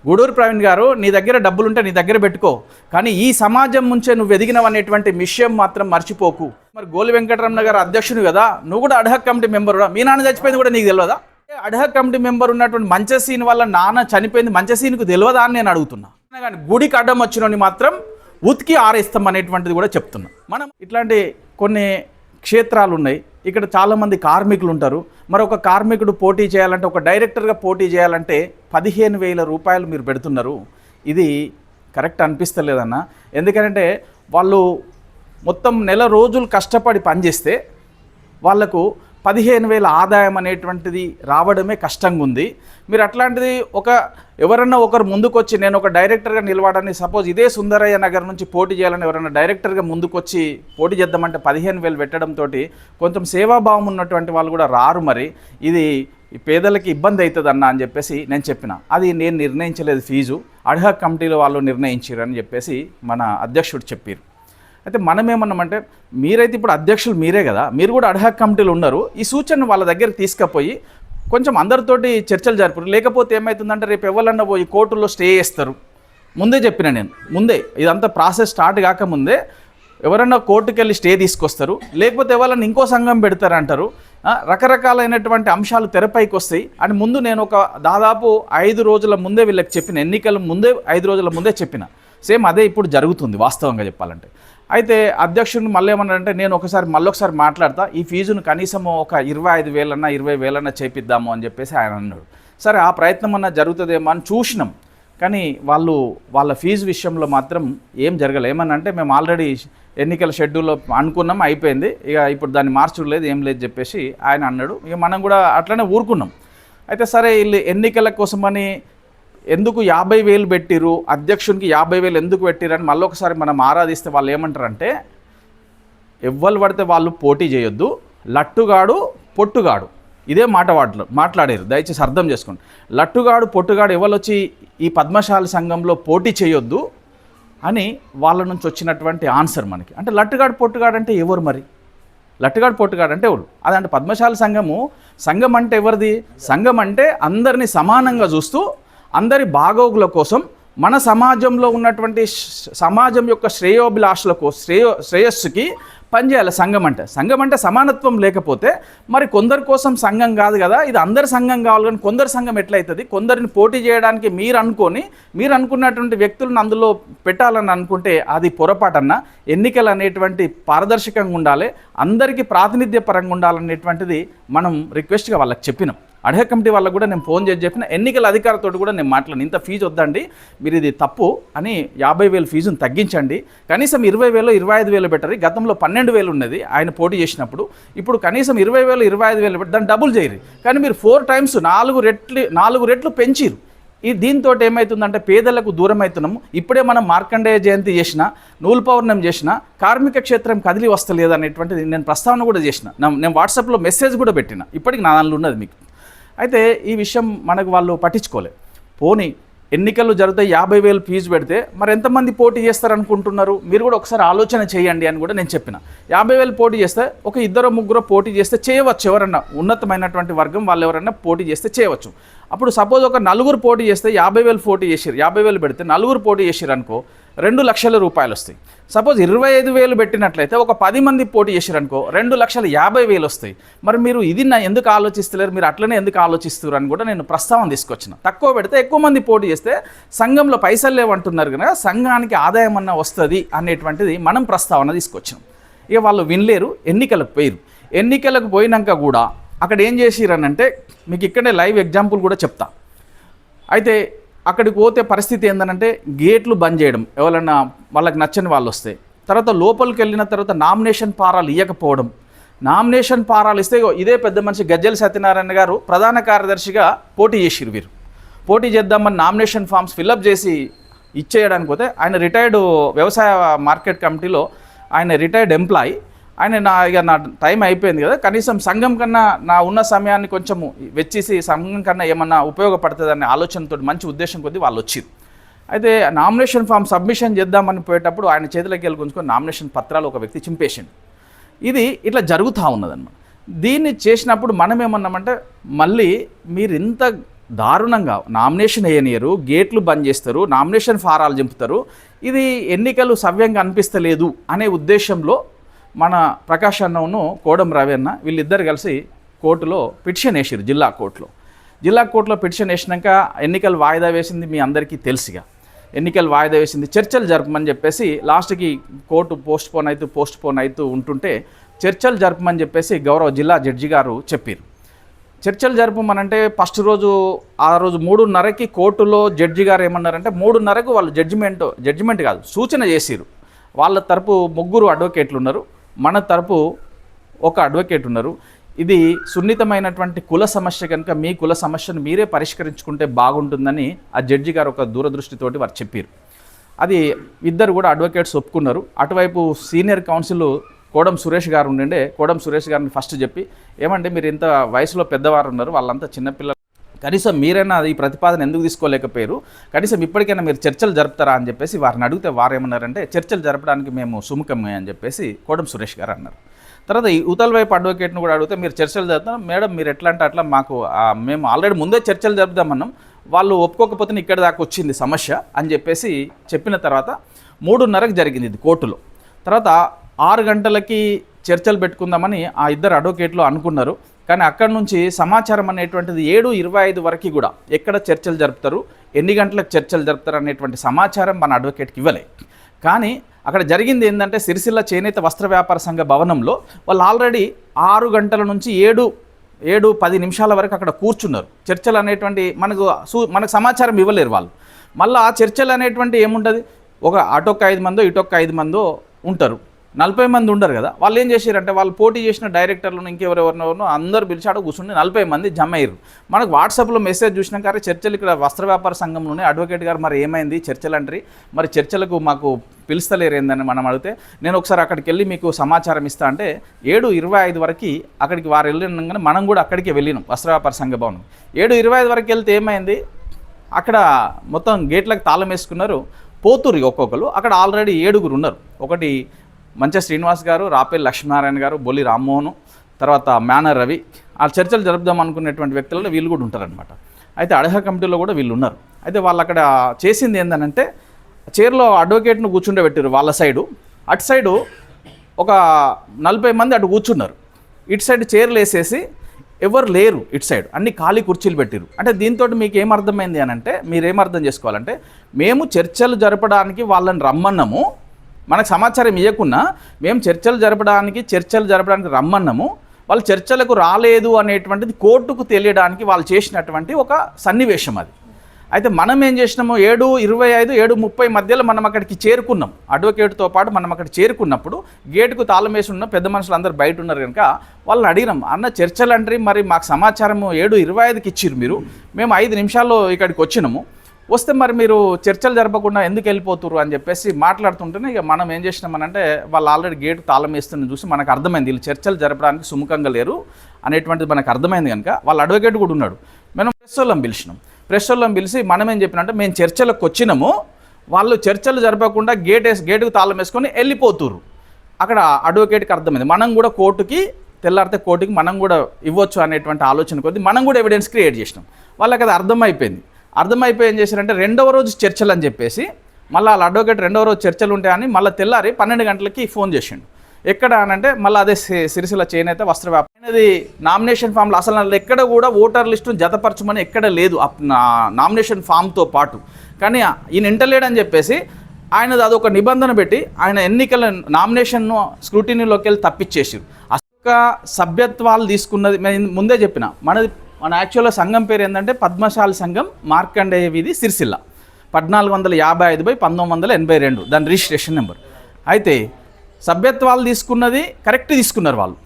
గూడూరు ప్రవీణ్ గారు, నీ దగ్గర డబ్బులుంటే నీ దగ్గర పెట్టుకో, కానీ ఈ సమాజం నుంచే నువ్వు ఎదిగినవనేటువంటి విషయం మాత్రం మర్చిపోకు. మరి గోలి వెంకటరమణ గారు అధ్యక్షుడు కదా, నువ్వు కూడా అడ్హక్ కమిటీ మెంబర్. మీ నాన్న చచ్చిపోయింది కూడా నీకు తెలియదా? అడ్హక్ కమిటీ మెంబర్ ఉన్నటువంటి మంచసీన్ వాళ్ళ నాన్న చనిపోయింది మంచసీన్కు తెలియదా అని నేను అడుగుతున్నా. కానీ గుడికి అడ్డం వచ్చినోని మాత్రం ఉతికి ఆరేస్తాం అనేటువంటిది కూడా చెప్తున్నా. మనం ఇట్లాంటి కొన్ని క్షేత్రాలు ఉన్నాయి, ఇక్కడ చాలామంది కార్మికులు ఉంటారు. మరి ఒక కార్మికుడు పోటీ చేయాలంటే, ఒక డైరెక్టర్గా పోటీ చేయాలంటే 15,000 రూపాయలు మీరు పెడుతున్నారు. ఇది కరెక్ట్ అనిపిస్తలేదన్న. ఎందుకంటే వాళ్ళు మొత్తం నెల రోజులు కష్టపడి పనిచేస్తే వాళ్లకు 15,000 ఆదాయం అనేటువంటిది రావడమే కష్టంగా ఉంది. మీరు అట్లాంటిది ఎవరన్నా ఒకరు ముందుకొచ్చి నేను ఒక డైరెక్టర్గా నిలవడాన్ని, సపోజ్ ఇదే సుందరయ్య నగర్ నుంచి పోటీ చేయాలని ఎవరైనా డైరెక్టర్గా ముందుకొచ్చి పోటీ చేద్దామంటే 15,000 పెట్టడంతో కొంచెం సేవాభావం ఉన్నటువంటి వాళ్ళు కూడా రారు. మరి ఇది పేదలకి ఇబ్బంది అవుతుంది అన్న అని చెప్పేసి నేను చెప్పిన. అది నేను నిర్ణయించలేదు, ఫీజు అడ్హక్ కమిటీలో వాళ్ళు నిర్ణయించారు అని చెప్పేసి మన అధ్యక్షుడు చెప్పారు. అయితే మనం ఏమన్నామంటే, మీరైతే ఇప్పుడు అధ్యక్షులు మీరే కదా, మీరు కూడా అడ్హక్ కమిటీలు ఉన్నారు, ఈ సూచనను వాళ్ళ దగ్గరికి తీసుకుపోయి కొంచెం అందరితోటి చర్చలు జరిపారు. లేకపోతే ఏమవుతుందంటే రేపు ఎవరన్నా పోయి కోర్టులో స్టే చేస్తారు. ముందే చెప్పిన నేను, ముందే ఇదంతా ప్రాసెస్ స్టార్ట్ కాకముందే ఎవరన్నా కోర్టుకు వెళ్ళి స్టే తీసుకొస్తారు, లేకపోతే ఎవరన్నా ఇంకో సంఘం పెడతారు అంటారు. రకరకాలైనటువంటి అంశాలు తెరపైకి వస్తాయి అని ముందు నేను దాదాపు 5 రోజుల ముందే వీళ్ళకి చెప్పిన, ఎన్నికల ముందే 5 రోజుల ముందే చెప్పిన. సేమ్ అదే ఇప్పుడు జరుగుతుంది వాస్తవంగా చెప్పాలంటే. అయితే అధ్యక్షుడిని మళ్ళీ ఏమన్నారంటే, నేను మళ్ళొకసారి మాట్లాడతా, ఈ ఫీజును కనీసం ఒక 25,000 20,000 చేపిద్దాము అని చెప్పేసి ఆయన అన్నాడు. సరే ఆ ప్రయత్నం అన్నా జరుగుతుందేమో అని చూసినాం, కానీ వాళ్ళ ఫీజు విషయంలో మాత్రం ఏం జరగలేదు. ఏమన్నంటే, మేము ఆల్రెడీ ఎన్నికల షెడ్యూల్లో అనుకున్నాం, అయిపోయింది, ఇక ఇప్పుడు దాన్ని మార్చడం లేదు, ఏం లేదు చెప్పేసి ఆయన అన్నాడు. ఇక మనం కూడా అట్లనే ఊరుకున్నాం. అయితే సరే వీళ్ళు ఎన్నికల కోసమని ఎందుకు 50,000 పెట్టిరు, అధ్యక్షునికి 50,000 ఎందుకు పెట్టిరని మళ్ళొకసారి మనం ఆరాధిస్తే వాళ్ళు ఏమంటారంటే, ఎవ్వరు పడితే వాళ్ళు పోటీ చేయొద్దు, లట్టుగాడు పొట్టుగాడు, ఇదే మాట మాట్లాడారు. దయచేసి అర్థం చేసుకోండి. లట్టుగాడు పొట్టుగాడు ఎవరు వచ్చి ఈ పద్మశాలి సంఘంలో పోటీ చేయొద్దు అని వాళ్ళ నుంచి వచ్చినటువంటి ఆన్సర్ మనకి. అంటే లట్టుగాడు పొట్టుగాడు అంటే ఎవరు? మరి లట్టుగాడు పొట్టుగాడు అంటే ఎవరు? అదంటే పద్మశాలి సంఘం అంటే ఎవరిది? సంఘం అంటే అందరినీ సమానంగా చూస్తూ అందరి బాగోగుల కోసం, మన సమాజంలో ఉన్నటువంటి సమాజం యొక్క శ్రేయోభిలాషలకు శ్రేయస్సుకి పనిచేయాలి సంఘం అంటే సమానత్వం లేకపోతే మరి కొందరి కోసం సంఘం కాదు కదా, ఇది అందరి సంఘం కావాలి. కానీ కొందరి సంఘం ఎట్లయితుంది? కొందరిని పోటీ చేయడానికి మీరు అనుకున్నటువంటి వ్యక్తులను అందులో పెట్టాలని అనుకుంటే అది పొరపాటన్నా. ఎన్నికలు అనేటువంటి పారదర్శకంగా ఉండాలి, అందరికీ ప్రాతినిధ్య పరంగా ఉండాలనేటువంటిది మనం రిక్వెస్ట్గా వాళ్ళకి చెప్పినాం. అడ్హక్ కమిటీ వాళ్ళకు కూడా నేను ఫోన్ చేసి చెప్పిన, ఎన్నికల అధికారితో కూడా నేను మాట్లాడిన, ఇంత ఫీజు వద్దండి, మీరు ఇది తప్పు అని 50,000 ఫీజును తగ్గించండి, కనీసం 20,000 25,000 పెట్టరు. గతంలో 12,000 ఉన్నది ఆయన పోటీ చేసినప్పుడు, ఇప్పుడు కనీసం 20,000 25,000 పెట్టి దాన్ని డబుల్ చేయరు. కానీ మీరు 4 టైమ్స్ 4 రెట్లు పెంచిరు. దీంతో ఏమవుతుందంటే పేదలకు దూరం అవుతున్నాము. ఇప్పుడే మనం మార్కండేయ జయంతి చేసినా, నూలు పౌర్ణమి చేసినా కార్మిక క్షేత్రం కదిలి వస్తలేదు అనేటువంటిది నేను ప్రస్తావన కూడా చేసిన, నేను వాట్సాప్లో మెసేజ్ కూడా పెట్టిన, ఇప్పటికి నా దానిలో ఉన్నది మీకు. అయితే ఈ విషయం మనకు వాళ్ళు పట్టించుకోలేదు. పోనీ ఎన్నికలు జరుగుతాయి, 50,000 ఫీజు పెడితే మరి ఎంతమంది పోటీ చేస్తారనుకుంటున్నారు? మీరు కూడా ఒకసారి ఆలోచన చేయండి అని కూడా నేను చెప్పిన. 50,000 పోటీ చేస్తే ఒక 2-3 పోటీ చేస్తే చేయవచ్చు, ఎవరన్నా ఉన్నతమైనటువంటి వర్గం వాళ్ళు ఎవరన్నా పోటీ చేస్తే చేయవచ్చు. అప్పుడు సపోజ్ ఒక 4 పోటీ చేస్తే 50,000 పోటీ చేసిరు, 50,000 పెడితే 4 పోటీ చేసిరు అనుకో, 2 లక్షల రూపాయలు వస్తాయి. సపోజ్ 25,000 పెట్టినట్లయితే ఒక 10 మంది పోటీ చేసిరు అనుకో, 2,50,000 వస్తాయి. మరి మీరు ఇది ఎందుకు ఆలోచిస్తలేరు, మీరు అట్లనే ఎందుకు ఆలోచిస్తారు అని కూడా నేను ప్రస్తావన తీసుకొచ్చిన. తక్కువ పెడితే ఎక్కువ మంది పోటీ చేస్తే సంఘంలో పైసలు లేవంటున్నారు కనుక సంఘానికి ఆదాయం అన్న వస్తుంది అనేటువంటిది మనం ప్రస్తావన తీసుకొచ్చినాం. ఇక వాళ్ళు వినలేరు, ఎన్నికలకు పోయినాక కూడా అక్కడ ఏం చేసిరనంటే, మీకు ఇక్కడే లైవ్ ఎగ్జాంపుల్ కూడా చెప్తా. అయితే అక్కడికి పోతే పరిస్థితి ఏంటంటే, గేట్లు బంద్ చేయడం, ఎవరన్నా వాళ్ళకి నచ్చని వాళ్ళు వస్తే, తర్వాత లోపలికి వెళ్ళిన తర్వాత నామినేషన్ పారాలు ఇవ్వకపోవడం. నామినేషన్ పారాలు ఇస్తే ఇదే పెద్ద మనిషి గజ్జల సత్యనారాయణ గారు ప్రధాన కార్యదర్శిగా పోటీ చేసిరు. వీరు పోటీ చేద్దామని నామినేషన్ ఫామ్స్ ఫిల్అప్ చేసి ఇచ్చేయడానికి పోతే, ఆయన రిటైర్డ్ వ్యవసాయ మార్కెట్ కమిటీలో ఆయన రిటైర్డ్ ఎంప్లాయీ. ఆయన నా టైం అయిపోయింది కదా, కనీసం సంఘం కన్నా నా ఉన్న సమయాన్ని కొంచెం వెచ్చేసి సంఘం కన్నా ఏమన్నా ఉపయోగపడుతుందనే ఆలోచనతో మంచి ఉద్దేశం కొద్దీ వాళ్ళు వచ్చారు. అయితే నామినేషన్ ఫామ్ సబ్మిషన్ చేద్దామని పోయేటప్పుడు ఆయన చేతిలోకి వెళ్ళి కొంచుకొని నామినేషన్ పత్రాలు ఒక వ్యక్తి చింపేసిండు. ఇది ఇట్లా జరుగుతూ ఉన్నదన్నమాట. దీన్ని చేసినప్పుడు మనం ఏమన్నామంటే, మళ్ళీ మీరు ఇంత దారుణంగా నామినేషన్ వేయనియరు, గేట్లు బంద్ చేస్తారు, నామినేషన్ ఫారాలు చింపుతారు. ఇది ఎన్నికలు సవ్యంగా అనిపిస్తలేదు అనే ఉద్దేశంలో మన ప్రకాష్ అన్నను కోడం రవి అన్న వీళ్ళిద్దరు కలిసి కోర్టులో పిటిషన్ వేసారు. జిల్లా కోర్టులో పిటిషన్ వేసినాక ఎన్నికలు వాయిదా వేసింది మీ అందరికీ తెలుసుగా. ఎన్నికలు వాయిదా వేసింది, చర్చలు జరపమని చెప్పేసి లాస్ట్కి కోర్టు పోస్ట్ పోన్ అవుతూ ఉంటుంటే చర్చలు జరపమని చెప్పేసి గౌరవ జిల్లా జడ్జి గారు చెప్పారు. చర్చలు జరపమనంటే ఫస్ట్ రోజు ఆ రోజు 3:30కి కోర్టులో జడ్జి గారు ఏమన్నారంటే 3:30కు వాళ్ళు జడ్జిమెంట్ కాదు సూచన చేసిరు. వాళ్ళ తరపు 3 అడ్వకేట్లు ఉన్నారు, మన తరపు ఒక అడ్వకేట్ ఉన్నారు. ఇది సున్నితమైనటువంటి కుల సమస్య కనుక మీ కుల సమస్యను మీరే పరిష్కరించుకుంటే బాగుంటుందని ఆ జడ్జి గారు ఒక దూరదృష్టితోటి వారు చెప్పారు. అది ఇద్దరు కూడా అడ్వకేట్స్ ఒప్పుకున్నారు. అటువైపు సీనియర్ కౌన్సిల్ కోడం సురేష్ గారు ఉండే, కోడం సురేష్ గారిని ఫస్ట్ చెప్పి ఏమంటే మీరు ఇంత వయసులో పెద్దవారు ఉన్నారు, వాళ్ళంతా చిన్నపిల్లలు, కనీసం మీరైనా ఈ ప్రతిపాదన ఎందుకు తీసుకోలేకపోయారు, కనీసం ఇప్పటికైనా మీరు చర్చలు జరుపుతారా అని చెప్పేసి వారిని అడిగితే వారు ఏమన్నారంటే చర్చలు జరపడానికి మేము సుముఖమే అని చెప్పేసి కోడం సురేష్ గారు అన్నారు. తర్వాత ఈ ఉతల్ వైపు అడ్వకేట్ను కూడా అడిగితే మీరు చర్చలు జరుపుతాం మేడం, మీరు ఎట్లా అంటే అట్లా మాకు మేము ఆల్రెడీ ముందే చర్చలు జరుపుదామన్నాం, వాళ్ళు ఒప్పుకోకపోతే ఇక్కడ దాకా వచ్చింది సమస్య అని చెప్పేసి చెప్పిన తర్వాత 3:30కి జరిగింది ఇది కోర్టులో. తర్వాత 6 గంటలకి చర్చలు పెట్టుకుందామని ఆ ఇద్దరు అడ్వకేట్లు అనుకున్నారు. కానీ అక్కడి నుంచి సమాచారం అనేటువంటిది 7:25 వరకు కూడా ఎక్కడ చర్చలు జరుపుతారు, ఎన్ని గంటలకు చర్చలు జరుపుతారు అనేటువంటి సమాచారం మన అడ్వకేట్కి ఇవ్వలే. కానీ అక్కడ జరిగింది ఏంటంటే సిరిసిల్ల చేనేత వస్త్ర వ్యాపార సంఘ భవనంలో వాళ్ళు ఆల్రెడీ 6 గంటల నుంచి 7:10 నిమిషాల వరకు అక్కడ కూర్చున్నారు. చర్చలు అనేటువంటి మనకు సమాచారం ఇవ్వలేరు వాళ్ళు. మళ్ళీ ఆ చర్చలు అనేటువంటి ఏముంటుంది, అటొక్క 5 మందో ఇటొక్క 5 మందో ఉంటారు, 40 మంది ఉండరు కదా. వాళ్ళు ఏం చేశారంటే వాళ్ళు పోటీ చేసిన డైరెక్టర్లను ఇంకెవరెవరినో అందరూ పిలిచాడు కూర్చుని 40 మంది జమ అయ్యారు. మనకు వాట్సాప్లో మెసేజ్ చూసినాక చర్చలు ఇక్కడ వస్త్ర వ్యాపార సంఘంలోనే అడ్వకేట్ గారు మరి ఏమైంది చర్చలు అంటారు, మరి చర్చలకు మాకు పిలుస్తలేరు ఏందని మనం అడిగితే నేను ఒకసారి అక్కడికి వెళ్ళి మీకు సమాచారం ఇస్తా అంటే 7:25 వరకు అక్కడికి వారు వెళ్ళినాగానే మనం కూడా అక్కడికి వెళ్ళినాం వస్త్ర వ్యాపార సంఘ భవనం. 7:25 వరకు వెళ్తే ఏమైంది, అక్కడ మొత్తం గేట్లకు తాళం వేసుకున్నారు, పోతురు ఒక్కొక్కరు. అక్కడ ఆల్రెడీ 7 ఉన్నారు. ఒకటి మంచ శ్రీనివాస్ గారు, రాపేల్ లక్ష్మీనారాయణ గారు, బొల్లి రామ్మోహన్, తర్వాత మేనర్ రవి, ఆ చర్చలు జరుపుదాం అనుకునేటువంటి వ్యక్తులలో వీళ్ళు కూడా ఉంటారనమాట. అయితే అడహ కమిటీలో కూడా వీళ్ళు ఉన్నారు. అయితే వాళ్ళు అక్కడ చేసింది ఏంటంటే చైర్లో అడ్వకేట్ను కూర్చుండబెట్టారు వాళ్ళ సైడు, అటు సైడు ఒక 40 మంది అటు కూర్చున్నారు, ఇటు సైడ్ చైర్లు వేసేసి ఎవరు లేరు, ఇటు సైడ్ అన్ని ఖాళీ కుర్చీలు పెట్టారు. అంటే దీంతో మీకు ఏమర్థమైంది అని అంటే మీరేమర్థం చేసుకోవాలంటే మేము చర్చలు జరపడానికి వాళ్ళని రమ్మన్నాము, మనకు సమాచారం ఇవ్వకుండా మేము చర్చలు జరపడానికి రమ్మన్నాము, వాళ్ళు చర్చలకు రాలేదు అనేటువంటిది కోర్టుకు తెలియడానికి వాళ్ళు చేసినటువంటి ఒక సన్నివేశం అది. అయితే మనం ఏం చేసినాము 7:25, 7:30 మధ్యలో మనం అక్కడికి చేరుకున్నాం. అడ్వకేట్తో పాటు మనం అక్కడ చేరుకున్నప్పుడు గేటుకు తాళం వేసి ఉన్న పెద్ద మనుషులు అందరూ బయట ఉన్నారు కనుక వాళ్ళని అడిగినాం, అన్న చర్చలు అంటే మరి మాకు సమాచారం 7:25కి ఇచ్చిర్రు, మేము 5 నిమిషాల్లో ఇక్కడికి వచ్చినాము, వస్తే మరి మీరు చర్చలు జరపకుండా ఎందుకు వెళ్ళిపోతున్నారు అని చెప్పేసి మాట్లాడుతుంటేనే ఇక మనం ఏం చేసినామనంటే వాళ్ళు ఆల్రెడీ గేటు తాళం వేస్తున్న చూసి మనకు అర్థమైంది వీళ్ళు చర్చలు జరపడానికి సుముఖంగా లేరు అనేటువంటిది మనకు అర్థమైంది కనుక వాళ్ళ అడ్వకేట్ కూడా ఉన్నాడు. మనం ప్రెస్ వాళ్ళని పిలిచి మనం ఏం చెప్పినంటే మేము చర్చలకు వచ్చినాము, వాళ్ళు చర్చలు జరపకుండా గేటుకు తాళం వేసుకొని వెళ్ళిపోతున్నారు. అక్కడ అడ్వకేట్కి అర్థమైంది మనం కూడా తెల్లారితే కోర్టుకి మనం కూడా ఇవ్వచ్చు అనేటువంటి ఆలోచన కొద్దీ మనం కూడా ఎవిడెన్స్ క్రియేట్ చేసినాం. వాళ్ళకి అది అర్థమైపోయి ఏం చేశారంటే 2వ రోజు చర్చలు అని చెప్పేసి మళ్ళీ వాళ్ళ అడ్వకేట్ 2వ రోజు చర్చలు ఉంటాయని మళ్ళీ తెల్లారి 12 గంటలకి ఫోన్ చేసిండు. ఎక్కడ అనంటే మళ్ళీ అదే సిరిసిల్ల చేనేత వస్త్ర వ్యాపారం అనేది నామినేషన్ ఫామ్లో అసలు ఎక్కడ కూడా ఓటర్ లిస్టును జతపరచమని ఎక్కడ లేదు నామినేషన్ ఫామ్తో పాటు. కానీ ఈయన ఇంటలేడని చెప్పేసి ఆయనది అదొక నిబంధన పెట్టి ఆయన ఎన్నికల నామినేషన్ను స్క్రూటినీలోకి వెళ్ళి తప్పించేసారు. అసలు సభ్యత్వాలు తీసుకున్నది నేను ముందే చెప్పిన మన యాక్చువల్గా సంఘం పేరు ఏంటంటే పద్మశాలి సంఘం మార్కండేయ వీధి సిరిసిల్ల 1455/1982 దాని రిజిస్ట్రేషన్ నెంబర్. అయితే సభ్యత్వాలు తీసుకున్నది కరెక్ట్ తీసుకున్నారు. వాళ్ళు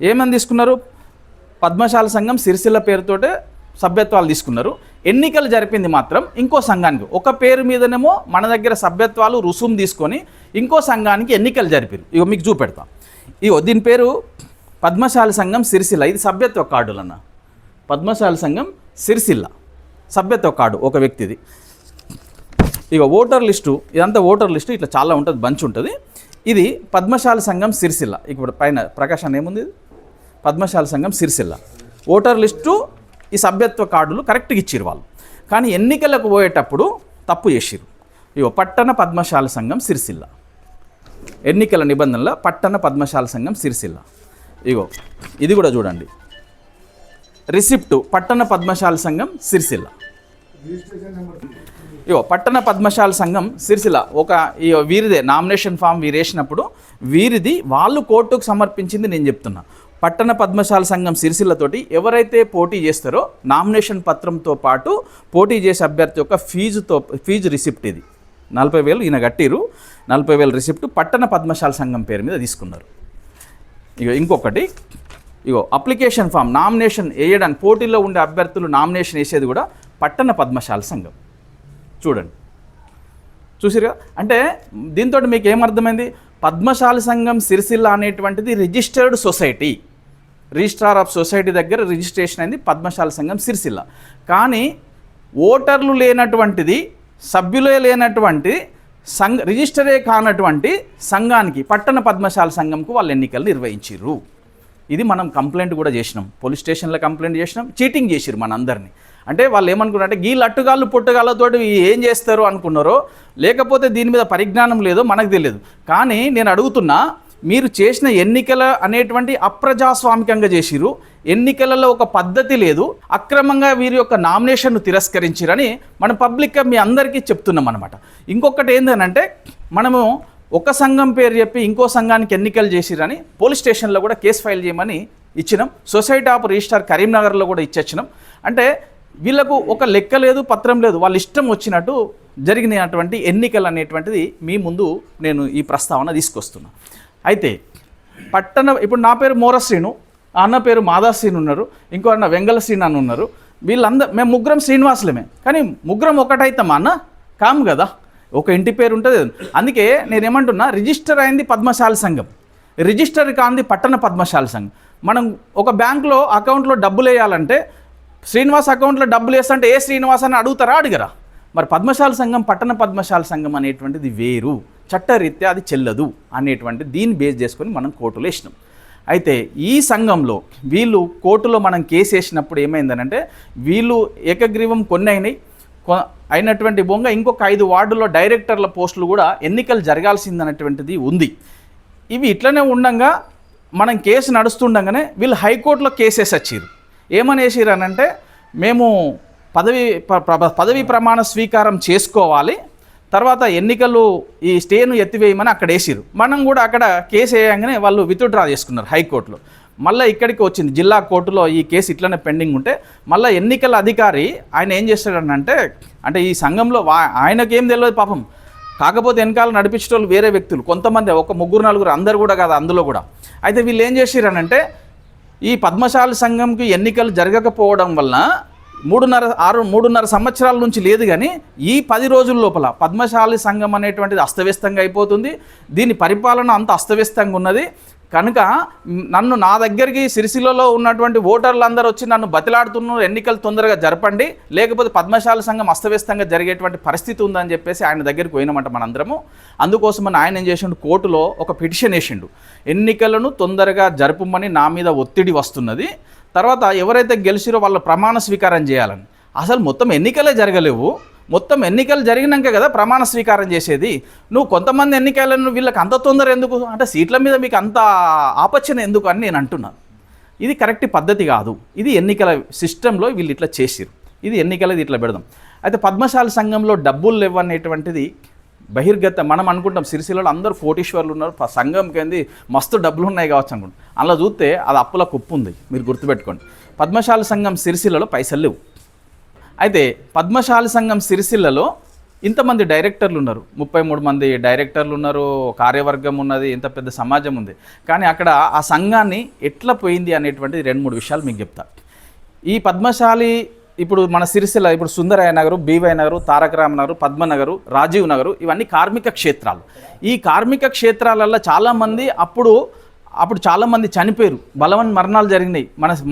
ఏమని తీసుకున్నారు, పద్మశాల సంఘం సిరిసిల్ల పేరుతోటే సభ్యత్వాలు తీసుకున్నారు. ఎన్నికలు జరిపింది మాత్రం ఇంకో సంఘానికి, ఒక పేరు మీదనేమో మన దగ్గర సభ్యత్వాలు రుసుము తీసుకొని ఇంకో సంఘానికి ఎన్నికలు జరిపారు. ఇగో మీకు చూపెడతా. దీని పేరు పద్మశాల సంఘం సిరిసిల్ల, ఇది సభ్యత్వ కార్డులన్న. పద్మశాల సంఘం సిరిసిల్ల సభ్యత్వ కార్డు ఒక వ్యక్తిది. ఇక ఓటర్ లిస్టు, ఇదంతా ఓటర్ లిస్టు ఇట్లా చాలా ఉంటుంది, బంచ్ ఉంటుంది. ఇది పద్మశాల సంఘం సిరిసిల్ల, ఇప్పుడు పైన ప్రకాశం ఏముంది, పద్మశాల సంఘం సిరిసిల్ల ఓటర్ లిస్టు ఈ సభ్యత్వ కార్డులు కరెక్ట్గా ఇచ్చిరు వాళ్ళు. కానీ ఎన్నికలకు పోయేటప్పుడు తప్పు చేసిరు. ఇగో పట్టణ పద్మశాల సంఘం సిరిసిల్ల, ఎన్నికల నిబంధనల పట్టణ పద్మశాల సంఘం సిరిసిల్ల. ఇగో ఇది కూడా చూడండి, రిసిప్టు పట్టణ పద్మశాల సంఘం సిరిసిల్ల. ఇగో పట్టణ పద్మశాల సంఘం సిరిసిల్ల వీరిదే నామినేషన్ ఫామ్ వీరు వేసినప్పుడు వీరిది వాళ్ళు కోర్టుకు సమర్పించింది నేను చెప్తున్నా. పట్టణ పద్మశాల సంఘం సిరిసిల్లతోటి ఎవరైతే పోటీ చేస్తారో నామినేషన్ పత్రంతో పాటు పోటీ చేసే అభ్యర్థి యొక్క ఫీజు రిసిప్ట్ ఇది 40,000 ఈయన కట్టిరు. 40,000 రిసిప్ట్ పట్టణ పద్మశాల సంఘం పేరు మీద తీసుకున్నారు. ఇంకొకటి అప్లికేషన్ ఫామ్ నామినేషన్ వేయడానికి పోటీలో ఉండే అభ్యర్థులు నామినేషన్ వేసేది కూడా పట్టణ పద్మశాల సంఘం. చూడండి, చూసిరుగా. అంటే దీంతో మీకు ఏమర్థమైంది? పద్మశాల సంఘం సిరిసిల్ల అనేటువంటిది registered society, registrar of society దగ్గర రిజిస్ట్రేషన్ అయింది పద్మశాల సంఘం సిరిసిల్ల. కానీ ఓటర్లు లేనటువంటిది, సభ్యులే లేనటువంటి రిజిస్టరే కానటువంటి సంఘానికి పట్టణ పద్మశాల సంఘంకు వాళ్ళు ఎన్నికలు నిర్వహించారు. ఇది మనం కంప్లైంట్ కూడా చేసినాం, పోలీస్ స్టేషన్లో కంప్లైంట్ చేసినాం. చీటింగ్ చేసిరు మన అందరినీ. అంటే వాళ్ళు ఏమనుకున్నారంటే వీళ్ళు అట్టుగాళ్ళు పుట్టగాళ్ళతోటి ఏం చేస్తారు అనుకున్నారో, లేకపోతే దీని మీద పరిజ్ఞానం లేదో మనకు తెలియదు. కానీ నేను అడుగుతున్నా, మీరు చేసిన ఎన్నికల అనేటువంటి అప్రజాస్వామికంగా చేసిరు. ఎన్నికలలో ఒక పద్ధతి లేదు, అక్రమంగా వీరి యొక్క నామినేషన్ను తిరస్కరించిరని మనం పబ్లిక్గా మీ అందరికీ చెప్తున్నాం అనమాట. ఇంకొకటి ఏంటంటే, మనము ఒక సంఘం పేరు చెప్పి ఇంకో సంఘానికి ఎన్నికలు చేసిరని పోలీస్ స్టేషన్లో కూడా కేసు ఫైల్ చేయమని ఇచ్చినాం. సొసైటీ ఆఫ్ రిజిస్ట్రార్ కరీంనగర్లో కూడా ఇచ్చినాం. అంటే వీళ్ళకు ఒక లెక్క లేదు, పత్రం లేదు, వాళ్ళ ఇష్టం వచ్చినట్టు జరిగినటువంటి ఎన్నికలు అనేటువంటిది మీ ముందు నేను ఈ ప్రస్తావన తీసుకొస్తున్నా. అయితే ఇప్పుడు నా పేరు మోరశ్రీను, అన్న పేరు మాదాశ్రీను ఉన్నారు, ఇంకో అన్న వెంగళశ్రీను అని ఉన్నారు. మేము ముగ్గురం శ్రీనివాసులమే. కానీ ముగ్గురం ఒకటైతామా అన్న? కాము కదా, ఒక ఇంటి పేరు ఉంటుంది. అందుకే నేనేమంటున్నా, రిజిస్టర్ అయింది పద్మశాల సంఘం, రిజిస్టర్ కాంది పట్టణ పద్మశాల సంఘం. మనం ఒక బ్యాంకులో అకౌంట్లో డబ్బులు వేయాలంటే శ్రీనివాస్ అకౌంట్లో డబ్బులు వేస్తుంటే ఏ శ్రీనివాస్ అని అడుగుతారా? అడిగరా? మరి పద్మశాల సంఘం పట్టణ పద్మశాల సంఘం అనేటువంటిది వేరు, చట్టరీత్యా అది చెల్లదు అనేటువంటి దీన్ని బేస్ చేసుకొని మనం కోర్టులో వేసినాం. అయితే ఈ సంఘంలో వీళ్ళు కోర్టులో మనం కేసు వేసినప్పుడు ఏమైందనంటే, వీళ్ళు ఏకగ్రీవం కొన్ని అయినటువంటి బొంగ ఇంకొక 5 వార్డుల్లో డైరెక్టర్ల పోస్టులు కూడా ఎన్నికలు జరగాల్సిందనేటువంటిది ఉంది. ఇవి ఇట్లనే ఉండగా మనం కేసు నడుస్తుండగానే వీళ్ళు హైకోర్టులో కేసేసి వచ్చారు. ఏమని వేసిరనంటే, మేము పదవి ప్రమాణ స్వీకారం చేసుకోవాలి, తర్వాత ఎన్నికలు ఈ స్టేను ఎత్తివేయమని అక్కడ వేసిరు. మనం కూడా అక్కడ కేసు వేయగానే వాళ్ళు విత్డ్రా చేసుకున్నారు హైకోర్టులో. మళ్ళీ ఇక్కడికి వచ్చింది జిల్లా కోర్టులో ఈ కేసు ఇట్లనే పెండింగ్ ఉంటే, మళ్ళీ ఎన్నికల అధికారి ఆయన ఏం చేస్తాడనంటే, అంటే ఈ సంఘంలో ఆయనకేం తెలియదు పాపం, కాకపోతే వెనకాల నడిపించేటోళ్ళు వేరే వ్యక్తులు కొంతమంది, ఒక 3-4 అందరు కూడా కాదు అందులో కూడా. అయితే వీళ్ళు ఏం చేసిరనంటే, ఈ పద్మశాల సంఘంకి ఎన్నికలు జరగకపోవడం వలన 3.5 సంవత్సరాల నుంచి లేదు, కానీ ఈ 10 రోజుల లోపల పద్మశాలి సంఘం అనేటువంటిది అస్తవ్యస్తంగా అయిపోతుంది. దీని పరిపాలన అంత అస్తవ్యస్తంగా ఉన్నది కనుక నా దగ్గరికి సిరిసిల్లలో ఉన్నటువంటి ఓటర్లు అందరూ వచ్చి నన్ను బతిలాడుతున్నారు, ఎన్నికలు తొందరగా జరపండి, లేకపోతే పద్మశాల సంఘం అస్తవ్యస్తంగా జరిగేటువంటి పరిస్థితి ఉందని చెప్పేసి ఆయన దగ్గరికి పోయినామంట మనందరము. అందుకోసమని ఆయన ఏం చేసిండు, కోర్టులో ఒక పిటిషన్ వేసిండు, ఎన్నికలను తొందరగా జరపమని నా మీద ఒత్తిడి వస్తున్నది, తర్వాత ఎవరైతే గెలిచిరో వాళ్ళ ప్రమాణ స్వీకారం చేయాలని. అసలు మొత్తం ఎన్నికలే జరగలేవు, మొత్తం ఎన్నికలు జరిగినాక కదా ప్రమాణ స్వీకారం చేసేది. నువ్వు కొంతమంది ఎన్నికలను వీళ్ళకి అంత తొందర ఎందుకు, అంటే సీట్ల మీద మీకు అంత ఆపచ్చన ఎందుకు అని నేను అంటున్నాను. ఇది కరెక్ట్ పద్ధతి కాదు. ఇది ఎన్నికల సిస్టంలో వీళ్ళు ఇట్లా చేసిరు, ఇది ఎన్నికలది ఇట్లా పెడదాం. అయితే పద్మశాల సంఘంలో డబ్బులు లేవనేటువంటిది బహిర్గత. మనం అనుకుంటాం సిరిసిల్లలో అందరూ కోటీశ్వర్లు ఉన్నారు, సంఘంకి ఏంది మస్తు డబ్బులు ఉన్నాయి కావచ్చు అనుకుంటాం. అలా చూస్తే అది అప్పుల కుప్పు ఉంది, మీరు గుర్తుపెట్టుకోండి. పద్మశాల సంఘం సిరిసిల్లలో పైసలు లేవు. అయితే పద్మశాల సంఘం సిరిసిల్లలో ఇంతమంది డైరెక్టర్లు ఉన్నారు, 33 మంది డైరెక్టర్లు ఉన్నారు, కార్యవర్గం ఉన్నది, ఇంత పెద్ద సమాజం ఉంది. కానీ అక్కడ ఆ సంఘాన్ని ఎట్లా పోయింది అనేటువంటిది 2-3 విషయాలు మీకు చెప్తా. ఈ పద్మశాలి ఇప్పుడు మన సిరిసిల్ల, ఇప్పుడు సుందరయ్య నగరు, బీవై నగరు, తారక రామనగరు, పద్మనగరు, రాజీవ్ నగరు, ఇవన్నీ కార్మిక క్షేత్రాలు. ఈ కార్మిక క్షేత్రాలలో చాలామంది అప్పుడు చాలామంది చనిపోయారు, బలవన్ మరణాలు జరిగినాయి.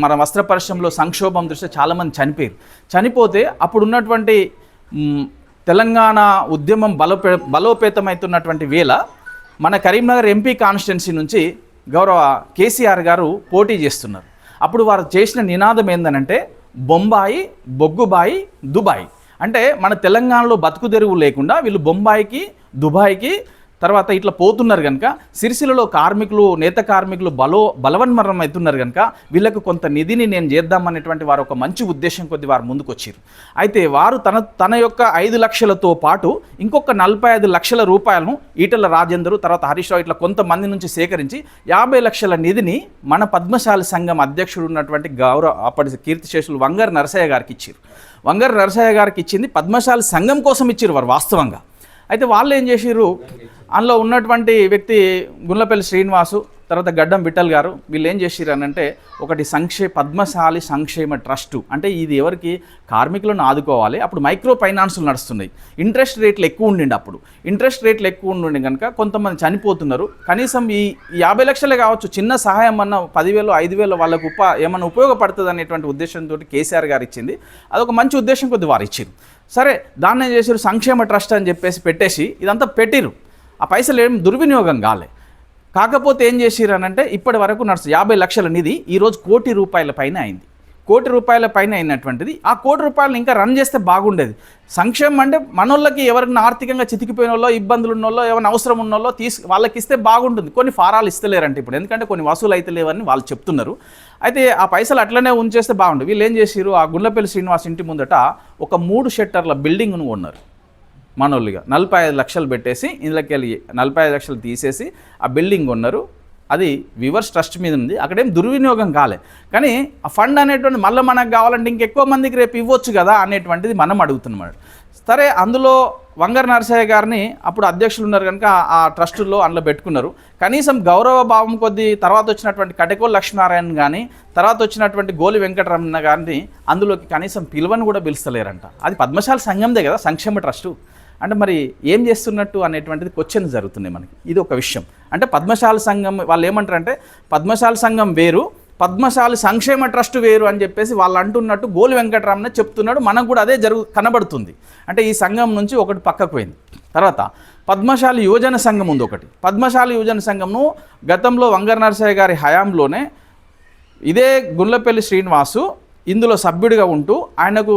మన వస్త్ర పరిశ్రమలో సంక్షోభం దృష్ట్యా చాలామంది చనిపోయారు. చనిపోతే అప్పుడు ఉన్నటువంటి తెలంగాణ ఉద్యమం బలోపేతమవుతున్నటువంటి వేళ మన కరీంనగర్ ఎంపీ కాన్స్టిట్యున్సీ నుంచి గౌరవ కేసీఆర్ గారు పోటీ చేస్తున్నారు. అప్పుడు వారు చేసిన నినాదం ఏందనంటే, బొంబాయి, బొగ్గుబాయి, దుబాయ్. అంటే మన తెలంగాణలో బతుకు తెరువు లేకుండా వీళ్ళు బొంబాయికి, దుబాయ్కి తర్వాత ఇట్లా పోతున్నారు కనుక సిరిసిల్లలో కార్మికులు, నేత కార్మికులు బలవన్మరణం అవుతున్నారు కనుక వీళ్ళకు కొంత నిధిని నేను చేద్దామనేటువంటి వారు ఒక మంచి ఉద్దేశం కొద్ది వారు ముందుకు వచ్చారు. అయితే వారు తన యొక్క 5 లక్షలతో పాటు ఇంకొక 45 లక్షల రూపాయలను ఈటెల రాజేందర్ తర్వాత హరీష్ రావు ఇట్లా కొంతమంది నుంచి సేకరించి 50 లక్షల నిధిని మన పద్మశాలి సంఘం అధ్యక్షుడు ఉన్నటువంటి అప్పటి కీర్తిశేషులు వంగర్ నరసయ్య గారికి ఇచ్చారు. వంగర్ నరసయ్య గారికి ఇచ్చింది పద్మశాలి సంఘం కోసం ఇచ్చారు వారు వాస్తవంగా. అయితే వాళ్ళు ఏం చేసిర్రు, అందులో ఉన్నటువంటి వ్యక్తి గుండ్లపల్లి శ్రీనివాసు తర్వాత గడ్డం విఠల్ గారు వీళ్ళు ఏం చేసిర్రు అనంటే ఒకటి పద్మశాలి సంక్షేమ ట్రస్టు, అంటే ఇది ఎవరికి కార్మికులను ఆదుకోవాలి. అప్పుడు మైక్రో ఫైనాన్సులు నడుస్తున్నాయి, ఇంట్రెస్ట్ రేట్లు ఎక్కువ ఉండిండి. అప్పుడు ఇంట్రెస్ట్ రేట్లు ఎక్కువ ఉండి కనుక కొంతమంది చనిపోతున్నారు. కనీసం ఈ 50 లక్షలే కావచ్చు, చిన్న సహాయం అన్న 10,000 5,000 వాళ్ళకు ఏమన్నా ఉపయోగపడుతుంది అనేటువంటి ఉద్దేశంతో కేసీఆర్ గారు ఇచ్చింది. అదొక మంచి ఉద్దేశం కొద్ది వారు ఇచ్చారు. సరే దాన్ని ఏం చేశారు, సంక్షేమ ట్రస్ట్ అని చెప్పేసి పెట్టేసి ఇదంతా పెట్టిరు. ఆ పైసలు ఏం దుర్వినియోగం కాలే. కాకపోతే ఏం చేసిర్రు అనంటే ఇప్పటి వరకు 50 లక్షల నిధి ఈరోజు ₹1 కోటి పైన అయింది. ₹1 కోటి పైన అయినటువంటిది ఆ ₹1 కోటి ఇంకా రన్ చేస్తే బాగుండేది. సంక్షేమం అంటే మనోళ్ళకి ఎవరైనా ఆర్థికంగా చితికిపోయిన వాళ్ళో, ఇబ్బందులు ఉన్న వాళ్ళు, ఏమైనా అవసరం ఉన్న వాళ్ళో వాళ్ళకి ఇస్తే బాగుంటుంది. కొన్ని ఫారాలు ఇస్తలేరంటే ఇప్పుడు, ఎందుకంటే కొన్ని వసూలు అయితే లేవని వాళ్ళు చెప్తున్నారు. అయితే ఆ పైసలు అట్లనే ఉంచేస్తే బాగుంటుంది. వీళ్ళు ఏం చేసిర్రు, ఆ గుండ్లపల్లి శ్రీనివాస్ ఇంటి ముందట ఒక 3 షట్టర్ల బిల్డింగ్ను కొన్నారు మనోళ్ళుగా. 45 లక్షలు పెట్టేసి ఇందులోకి వెళ్ళి 45 లక్షలు తీసేసి ఆ బిల్డింగ్ కొన్నారు. అది వివర్స్ ట్రస్ట్ మీద ఉంది, అక్కడేం దుర్వినియోగం కాలే. కానీ ఆ ఫండ్ అనేటువంటి మళ్ళీ మనకు కావాలంటే ఇంకెక్కువ మందికి రేపు ఇవ్వచ్చు కదా అనేటువంటిది మనం అడుగుతున్నాం. సరే అందులో వంగర్ నరసయ్య గారిని అప్పుడు అధ్యక్షులు ఉన్నారు కనుక ఆ ట్రస్టుల్లో అందులో పెట్టుకున్నారు. కనీసం గౌరవ భావం కొద్దీ తర్వాత వచ్చినటువంటి కటకోల్ లక్ష్మీనారాయణ కానీ తర్వాత వచ్చినటువంటి గోలి వెంకటరమణ గారిని అందులోకి కనీసం పిలువని కూడా పిలుస్తలేరంట. అది పద్మశాలి సంఘందే కదా సంక్షేమ ట్రస్టు. అంటే మరి ఏం చేస్తున్నట్టు అనేటువంటిది క్వశ్చన్ జరుగుతున్నాయి మనకి. ఇది ఒక విషయం. అంటే పద్మశాలి సంఘం వాళ్ళు ఏమంటారంటే పద్మశాలి సంఘం వేరు, పద్మశాలి సంక్షేమ ట్రస్ట్ వేరు అని చెప్పేసి వాళ్ళు అంటున్నట్టు గోలి వెంకటరమణ చెప్తున్నాడు. మనకు కూడా అదే కనబడుతుంది. అంటే ఈ సంఘం నుంచి ఒకటి పక్కకు పోయింది. తర్వాత పద్మశాలి యువజన సంఘం ఉంది ఒకటి. పద్మశాలి యువజన సంఘంను గతంలో వంగర్ నరసయ్య గారి హయాంలోనే ఇదే గుండ్లపల్లి శ్రీనివాసు ఇందులో సభ్యుడిగా ఉంటూ ఆయనకు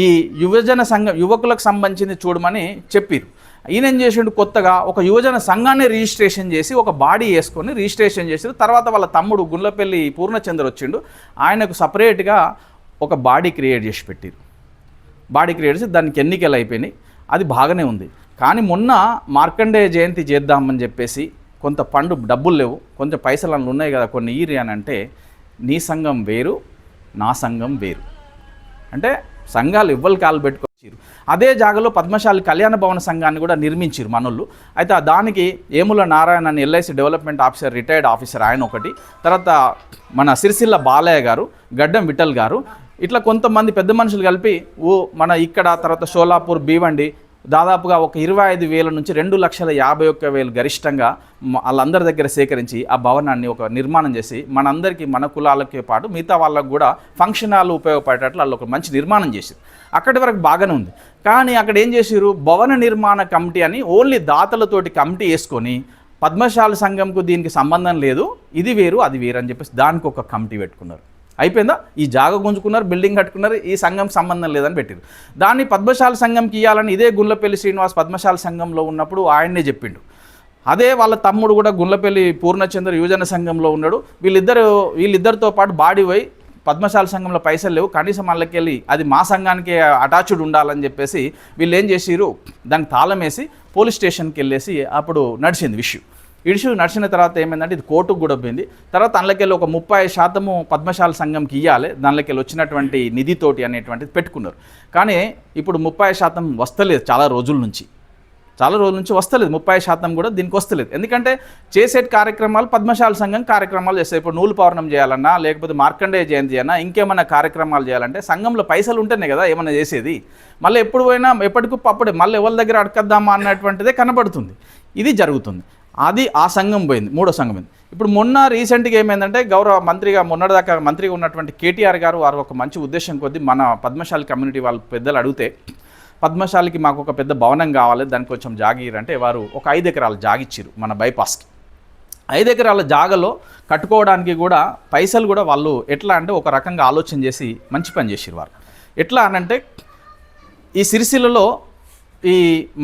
ఈ యువజన సంఘం యువకులకు సంబంధించింది చూడమని చెప్పారు. ఈయన ఏం చేసిండు, కొత్తగా ఒక యువజన సంఘాన్ని రిజిస్ట్రేషన్ చేసి ఒక బాడీ వేసుకొని రిజిస్ట్రేషన్ చేసి తర్వాత వాళ్ళ తమ్ముడు గుండ్లపల్లి పూర్ణచంద్ర వచ్చిండు, ఆయనకు సపరేట్గా ఒక బాడీ క్రియేట్ చేసి పెట్టారు. బాడీ క్రియేట్ చేసి దానికి ఎన్నికలు అయిపోయినాయి. అది బాగానే ఉంది. కానీ మొన్న మార్కండేయ జయంతి చేద్దామని చెప్పేసి కొంత ఫండ్ డబ్బులు లేవు, కొంచెం పైసలు అందులో ఉన్నాయి కదా కొన్ని ఈరి అని అంటే నీ సంఘం వేరు నా సంఘం వేరు. అంటే సంఘాలు ఇవ్వలు కాలు పెట్టుకొచ్చారు. అదే జాగాలో పద్మశాలి కళ్యాణ భవన సంఘాన్ని కూడా నిర్మించారు మనోళ్ళు. అయితే దానికి ఏముల నారాయణ అని LIC development officer retired officer ఆయన ఒకటి, తర్వాత మన సిరిసిల్ల బాలయ్య గారు, గడ్డం విఠల్ గారు, ఇట్లా కొంతమంది పెద్ద మనుషులు కలిపి మన ఇక్కడ తర్వాత షోలాపూర్ భీవండి దాదాపుగా ఒక 25,000 నుంచి 2,51,000 గరిష్టంగా వాళ్ళందరి దగ్గర సేకరించి ఆ భవనాన్ని ఒక నిర్మాణం చేసి మనందరికీ మన కులాలకే పాటు మిగతా వాళ్ళకు కూడా ఫంక్షన్ హాల్ ఉపయోగపడేటట్లు వాళ్ళు ఒక మంచి నిర్మాణం చేశారు. అక్కడి వరకు బాగానే ఉంది. కానీ అక్కడ ఏం చేశారు, భవన నిర్మాణ కమిటీ అని ఓన్లీ దాతలతోటి కమిటీ వేసుకొని పద్మశాలి సంఘంకు దీనికి సంబంధం లేదు, ఇది వేరు అది వేరు అని చెప్పేసి దానికి ఒక కమిటీ పెట్టుకున్నారు. అయిపోయిందా, ఈ జాగ గుంజుకున్నారు, బిల్డింగ్ కట్టుకున్నారు, ఈ సంఘం సంబంధం లేదని పెట్టారు. దాన్ని పద్మశాలి సంఘంకి ఇవ్వాలని ఇదే గుండ్లపల్లి శ్రీనివాస్ పద్మశాలి సంఘంలో ఉన్నప్పుడు ఆయన్నే చెప్పిండు. అదే వాళ్ళ తమ్ముడు కూడా గుండ్లపల్లి పూర్ణచంద్ర యువజన సంఘంలో ఉన్నాడు. వీళ్ళిద్దరితో పాటు బాడీ పోయి పద్మశాలి సంఘంలో పైసలు లేవు, కనీసం వాళ్ళకి వెళ్ళి అది మా సంఘానికి అటాచ్డ్ ఉండాలని చెప్పేసి వీళ్ళు ఏం చేసిరు, దానికి తాళం వేసి పోలీస్ స్టేషన్కి వెళ్ళేసి అప్పుడు నడిచింది ఇష్యూ నడిచిన తర్వాత ఏమైందంటే ఇది కోర్టుకు కూడా పోయింది. తర్వాత అందులోకెళ్ళి ఒక 30% పద్మశాలి సంఘంకి ఇవ్వాలి, దానిలోకెళ్ళి వచ్చినటువంటి నిధితోటి అనేటువంటిది పెట్టుకున్నారు. కానీ ఇప్పుడు 30% వస్తలేదు, చాలా రోజుల నుంచి వస్తలేదు. 30% కూడా దీనికి వస్తలేదు. ఎందుకంటే చేసే కార్యక్రమాలు పద్మశాలి సంఘం కార్యక్రమాలు చేస్తాయి. ఇప్పుడు నూలు పౌర్ణమి చేయాలన్నా, లేకపోతే మార్కండేయ జయంతి అన్నా, ఇంకేమైనా కార్యక్రమాలు చేయాలంటే సంఘంలో పైసలు ఉంటేనే కదా ఏమైనా చేసేది. మళ్ళీ ఎప్పుడు పోయినా ఎప్పటికప్పుడే మళ్ళీ ఎవరి దగ్గర అడకద్దామా అన్నటువంటిదే కనబడుతుంది. ఇది జరుగుతుంది. అది ఆ సంఘం పోయింది, మూడో సంఘం పోయింది. ఇప్పుడు మొన్న రీసెంట్గా ఏమైందంటే గౌరవ మంత్రిగా మొన్నటిదాకా మంత్రిగా ఉన్నటువంటి కేటీఆర్ గారు వారు ఒక మంచి ఉద్దేశం కొద్దీ మన పద్మశాలి కమ్యూనిటీ వాళ్ళ పెద్దలు అడిగితే పద్మశాలికి మాకు ఒక పెద్ద భవనం కావాలి, దానికి కొంచెం జాగిరంటే వారు ఒక 5 ఎకరాలు జాగిచ్చారు మన బైపాస్కి. 5 ఎకరాల జాగలో కట్టుకోవడానికి కూడా పైసలు కూడా వాళ్ళు ఎట్లా అంటే ఒక రకంగా ఆలోచన చేసి మంచి పని చేసిరు వారు. ఎట్లా అనంటే ఈ సిరిసిల్లలో ఈ